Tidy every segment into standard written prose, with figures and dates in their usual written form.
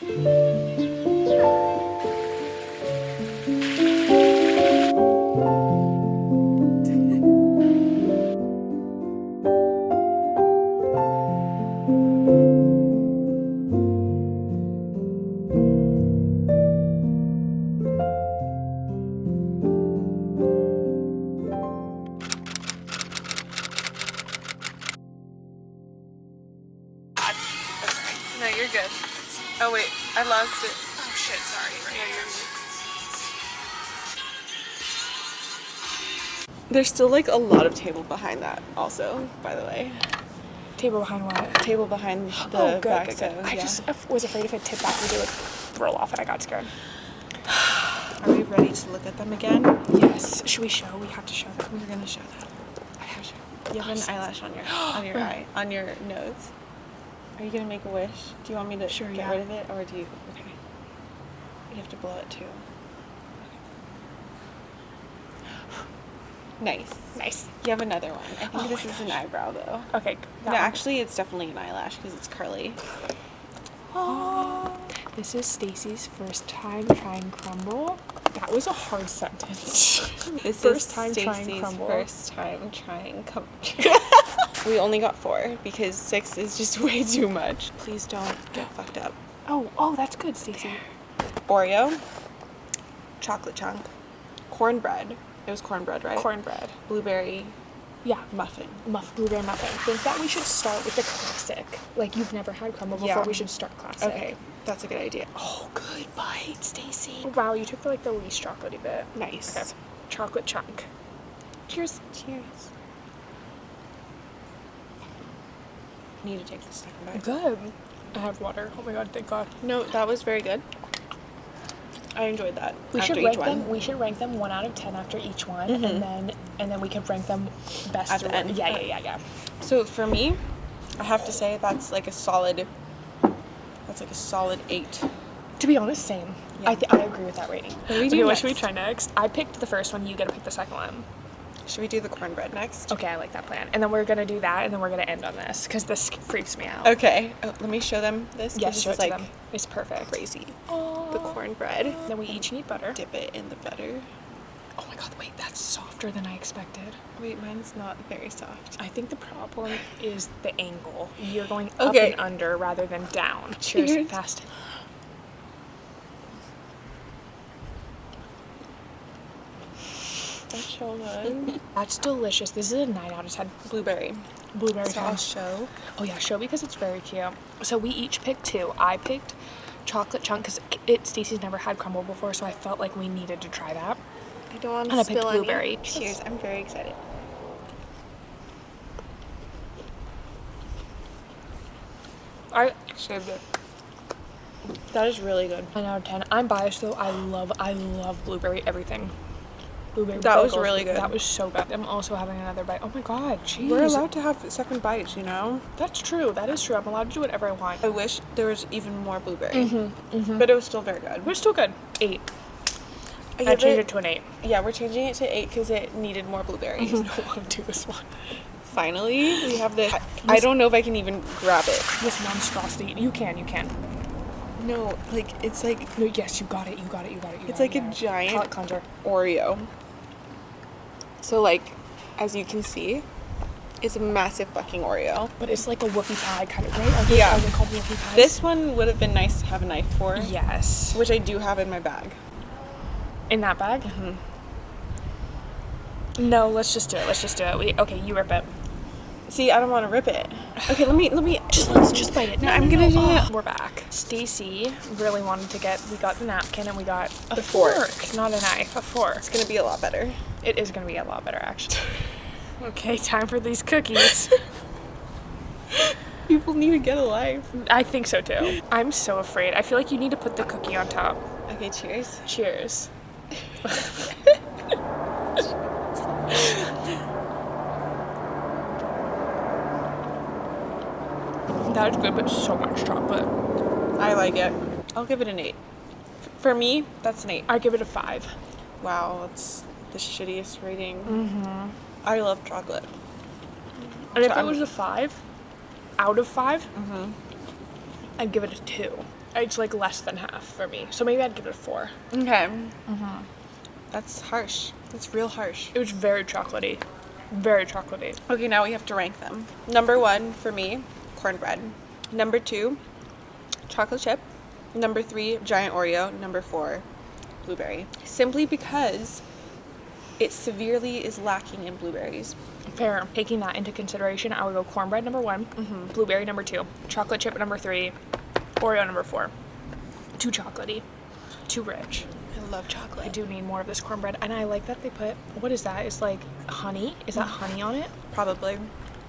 No, you're good. Oh wait, I lost it. Oh shit, sorry. Yeah, you're... There's still like a lot of table behind that also, by the way. Table behind what? Table behind the back. Good. So, I just was afraid if it tipped back, we would roll off and I got scared. Are we ready to look at them again? Yes. Should we show? We have to show them. We're gonna show them. I have to. You have an eyelash on your eye, on your nose. Are you gonna make a wish? Do you want me to get rid of it, or do you? Okay. You have to blow it too. Okay. Nice. You have another one. I think this is an eyebrow though. Okay. No, actually, it's definitely an eyelash because it's curly. Oh. This is Stacy's first time trying crumbl. That was a hard sentence. This first is time trying Stacy's crumbl. first time trying We only got 4 because 6 is just way too much. Please don't get fucked up. Oh, that's good, Stacy. Oreo, chocolate chunk, cornbread. It was cornbread, right? Cornbread. Blueberry. Yeah. Muffin. Blueberry muffin. I think that we should start with the classic. Like, you've never had crumbl before, we should start classic. Okay, that's a good idea. Oh, good bite, Stacy. Wow, you took the least chocolatey bit. Nice. Okay. Chocolate chunk. Cheers. Cheers. Need to take the second bite. Good. I have water. Oh my god, thank god. No, that was very good. I enjoyed that. We should rank them 1 out of 10 after each one, and then we could rank them best at the end. Yeah. So for me, I have to say that's like a solid 8. To be honest, same. Yeah. I agree with that rating. What should we try next? I picked the first one, you get to pick the second one. Should we do the cornbread next? Okay, I like that plan. And then we're gonna do that, and then we're gonna end on this because this freaks me out. Okay. Let me show them this. Yes, show it to like them. It's perfect. Crazy. Aww. The cornbread. Then we each need butter. Dip it in the butter. Oh my god, wait, that's softer than I expected. Wait, mine's not very soft. I think the problem is the angle. You're going up and under rather than down. Cheers. Fast. That's so good. That's delicious. This is a 9 out of 10. Blueberry. So I'll show. Oh yeah, show because it's very cute. So we each picked 2. I picked chocolate chunk because Stacey's never had crumbl before, so I felt like we needed to try that. I don't want And to I spill picked blueberry. Cheers. I'm very excited. I saved it. That is really good. 9 out of 10. I'm biased though. I love blueberry everything. Blueberry That was bagels. really good. That was so good. I'm also having another bite. Oh my god, jeez. We're allowed to have second bites, you know? That's true. That is true. I'm allowed to do whatever I want. I wish there was even more blueberry. But it was still very good. We're still good. 8. I changed it to an 8. Yeah, we're changing it to 8 because it needed more blueberries. I don't want to do this one. Finally, we have this. I don't know if I can even grab it. This monstrosity. You can. No, like, it's like... No, yes, you got it. It's like a giant Palate cleanser. Oreo. So, like, as you can see, it's a massive fucking Oreo. But it's like a whoopie pie kind of, right? Are they called whoopie pies? This one would have been nice to have a knife for. Yes. Which I do have in my bag. In that bag? No, let's just do it. Okay, you rip it. See, I don't want to rip it. Okay, let me. Let's just bite it. No, I'm gonna do it. We're back. Stacy really wanted to we got the napkin and we got a fork. Not a knife, a fork. It's gonna be a lot better. It is gonna be a lot better, actually. Okay, time for these cookies. People need to get a life. I think so too. I'm so afraid. I feel like you need to put the cookie on top. Okay, cheers. Cheers. That is good, but so much chocolate. I like it. I'll give it an 8. For me, that's an 8. I give it a 5. Wow, that's the shittiest rating. I love chocolate. And if it was a 5 out of 5, I'd give it a 2. It's like less than half for me. So maybe I'd give it a 4. Okay. That's harsh. That's real harsh. It was very chocolatey. Very chocolatey. Okay, now we have to rank them. Number 1 for me, cornbread. Number 2, chocolate chip. Number 3, giant Oreo. Number 4, blueberry. Simply because it severely is lacking in blueberries. Fair. Taking that into consideration, I would go cornbread number 1, blueberry number 2, chocolate chip number 3, Oreo number 4. Too chocolatey. Too rich. I love chocolate. I do need more of this cornbread. And I like that they put, what is that? It's like honey. Is that honey on it? Probably.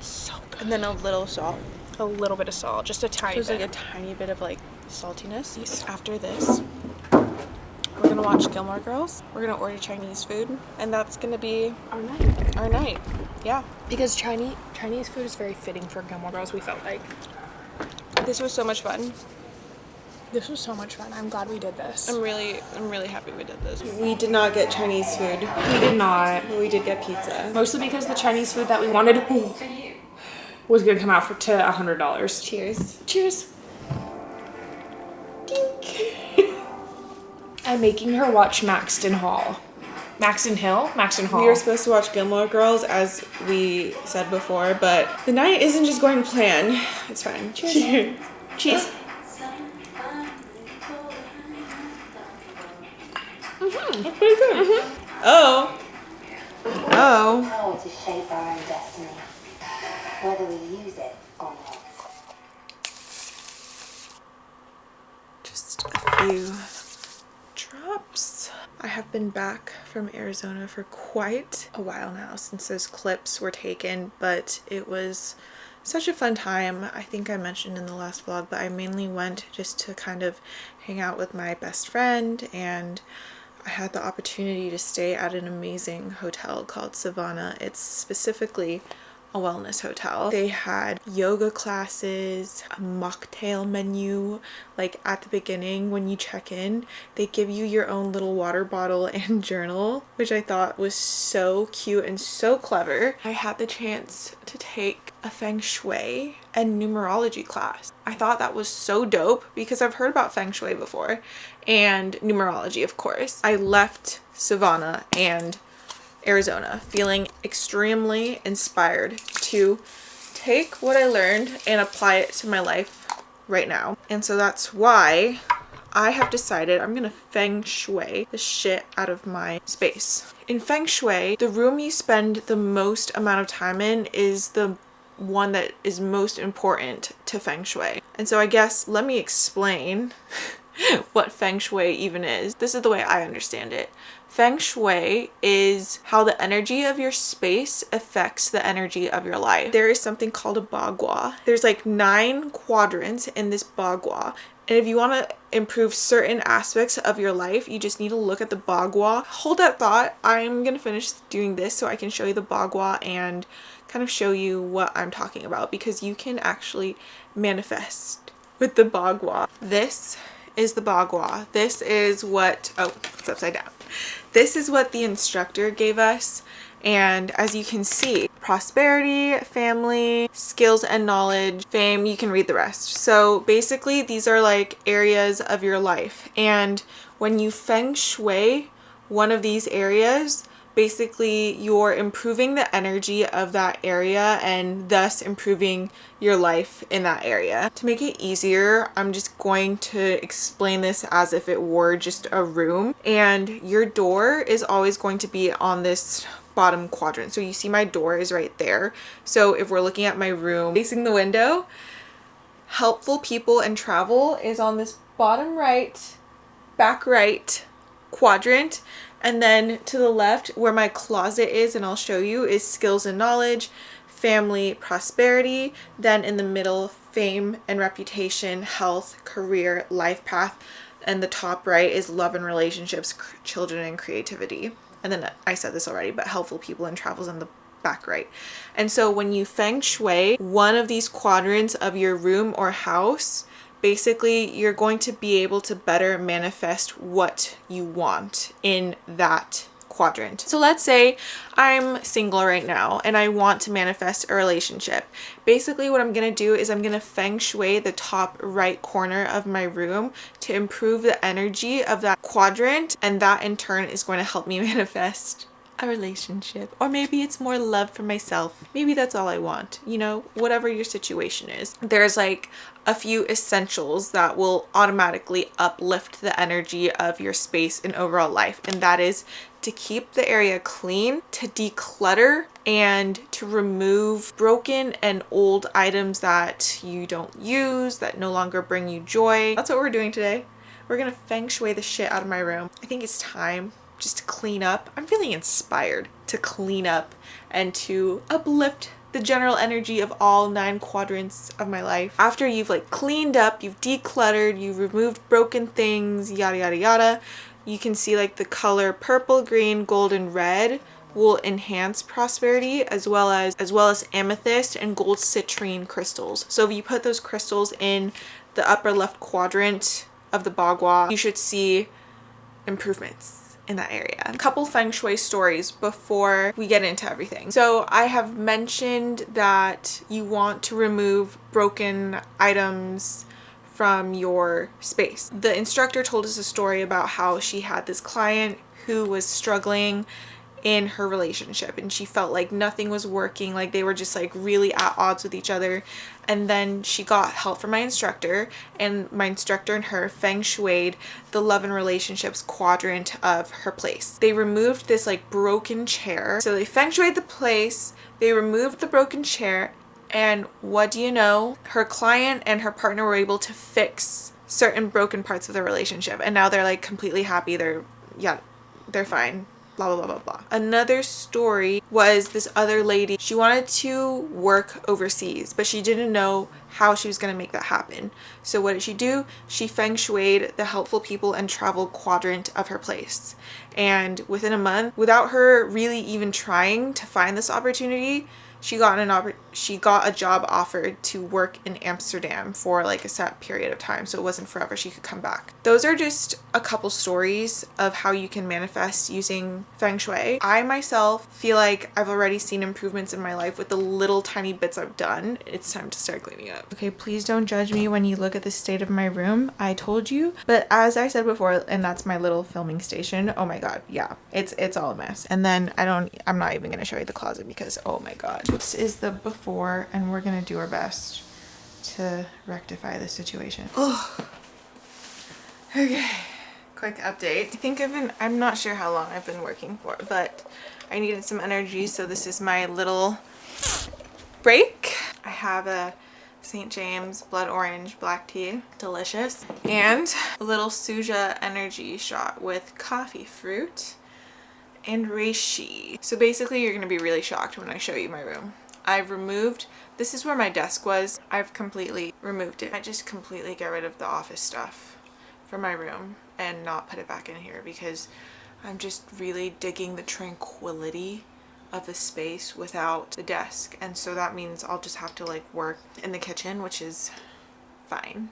So good. And then a little salt. A little bit of salt. Just a tiny There's bit. like a tiny bit of like saltiness. Yes. After this, we're gonna watch Gilmore Girls. We're gonna order Chinese food, and that's gonna be our night. Yeah. Because Chinese food is very fitting for Gilmore Girls, we felt like. This was so much fun. This was so much fun. I'm glad we did this. I'm really happy we did this. We did not get Chinese food. We did not. But we did get pizza. Mostly because the Chinese food that we wanted was going to come out to $100. Cheers. Cheers. I'm making her watch Maxton Hall. Maxton Hill? Maxton Hall. We were supposed to watch Gilmore Girls, as we said before, but the night isn't just going to plan. It's fine. Cheers. Cheers. That's pretty good. Oh. Power to shape our own destiny, whether we use it or not. Just a few drops. I have been back from Arizona for quite a while now since those clips were taken, but it was such a fun time. I think I mentioned in the last vlog, but I mainly went just to kind of hang out with my best friend, and I had the opportunity to stay at an amazing hotel called Savannah. It's specifically a wellness hotel. They had yoga classes, a mocktail menu. Like at the beginning when you check in, they give you your own little water bottle and journal, which I thought was so cute and so clever. I had the chance to take a feng shui and numerology class. I thought that was so dope because I've heard about feng shui before and numerology, of course. I left Savannah and Arizona feeling extremely inspired to take what I learned and apply it to my life right now. And so that's why I have decided I'm gonna feng shui the shit out of my space. In feng shui, the room you spend the most amount of time in is the one that is most important to feng shui. And so I guess let me explain what feng shui even is. This is the way I understand it. Feng shui is how the energy of your space affects the energy of your life. There is something called a bagua. There's like 9 quadrants in this bagua. And if you want to improve certain aspects of your life, you just need to look at the bagua. Hold that thought. I'm going to finish doing this so I can show you the bagua and kind of show you what I'm talking about, because you can actually manifest with the bagua. This is the bagua. This is what, oh, it's upside down. This is what the instructor gave us, and as you can see, prosperity, family, skills and knowledge, fame, you can read the rest. So basically these are like areas of your life, and when you feng shui one of these areas, basically you're improving the energy of that area and thus improving your life in that area. To make it easier, I'm just going to explain this as if it were just a room, and your door is always going to be on this bottom quadrant. So you see my door is right there. So if we're looking at my room facing the window, helpful people and travel is on this bottom right, back right quadrant. And then to the left where my closet is, and I'll show you, is skills and knowledge, family, prosperity. Then in the middle, fame and reputation, health, career, life path. And the top right is love and relationships, children and creativity. And then I said this already, but helpful people and travels in the back right. And so when you feng shui one of these quadrants of your room or house, basically you're going to be able to better manifest what you want in that quadrant. So let's say I'm single right now and I want to manifest a relationship. Basically what I'm going to do is I'm going to feng shui the top right corner of my room to improve the energy of that quadrant, and that in turn is going to help me manifest a relationship. Or maybe it's more love for myself. Maybe that's all I want, you know, whatever your situation is. There's like a few essentials that will automatically uplift the energy of your space and overall life, and that is to keep the area clean, to declutter, and to remove broken and old items that you don't use, that no longer bring you joy. That's what we're doing today. We're gonna feng shui the shit out of my room. I think it's time just to clean up. I'm feeling inspired to clean up and to uplift the general energy of all 9 quadrants of my life. After you've like cleaned up, you've decluttered, you've removed broken things, yada yada yada, you can see like the color purple, green, gold, and red will enhance prosperity, as well as amethyst and gold citrine crystals. So if you put those crystals in the upper left quadrant of the bagua, you should see improvements in that area. A couple feng shui stories before we get into everything. So I have mentioned that you want to remove broken items from your space. The instructor told us a story about how she had this client who was struggling in her relationship and she felt like nothing was working, like they were just like really at odds with each other. And then she got help from my instructor, and my instructor and her feng shuied the love and relationships quadrant of her place. They removed this like broken chair. So they feng shuied the place, they removed the broken chair, and what do you know? Her client and her partner were able to fix certain broken parts of the relationship, and now they're like completely happy. They're fine. Blah, blah, blah, blah, blah. Another story was this other lady. She wanted to work overseas, but she didn't know how she was going to make that happen. So what did she do? She feng shuied the helpful people and travel quadrant of her place. And within a month, without her really even trying to find this opportunity, she got a job offered to work in Amsterdam for like a set period of time, so it wasn't forever. She could come back. Those are just a couple stories of how you can manifest using feng shui. I myself feel like I've already seen improvements in my life with the little tiny bits I've done. It's time to start cleaning up. Okay, please don't judge me when you look at the state of my room. I told you, but as I said before, and that's my little filming station. Oh my god, yeah, it's all a mess. And then I'm not even gonna show you the closet because oh my god. This is the before, and we're gonna do our best to rectify the situation. Oh, okay. Quick update. I'm not sure how long I've been working for, but I needed some energy, so this is my little break. I have a St. James blood orange black tea, delicious, and a little suja energy shot with coffee fruit and reishi. So basically you're gonna be really shocked when I show you my room. This is where my desk was. I've completely removed it. I just completely get rid of the office stuff from my room and not put it back in here because I'm just really digging the tranquility of the space without the desk. And so that means I'll just have to like work in the kitchen, which is fine,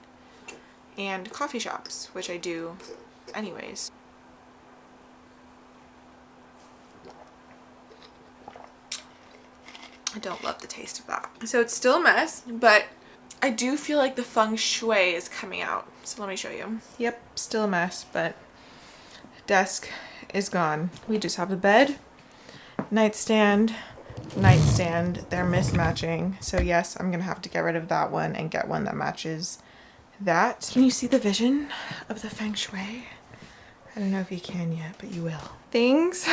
and coffee shops, which I do anyways. I don't love the taste of that. So it's still a mess, but I do feel like the feng shui is coming out. So let me show you. Yep, still a mess, but desk is gone. We just have the bed, nightstand. They're mismatching. So yes, I'm gonna have to get rid of that one and get one that matches that. Can you see the vision of the feng shui? I don't know if you can yet, but you will. Things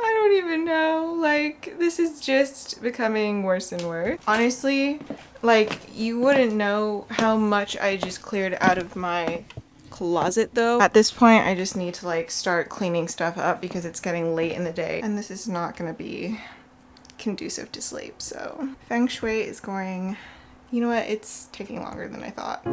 I don't even know, like this is just becoming worse and worse. Honestly, like you wouldn't know how much I just cleared out of my closet though. At this point I just need to like start cleaning stuff up because it's getting late in the day and this is not gonna be conducive to sleep. So feng shui is going, you know what, it's taking longer than I thought.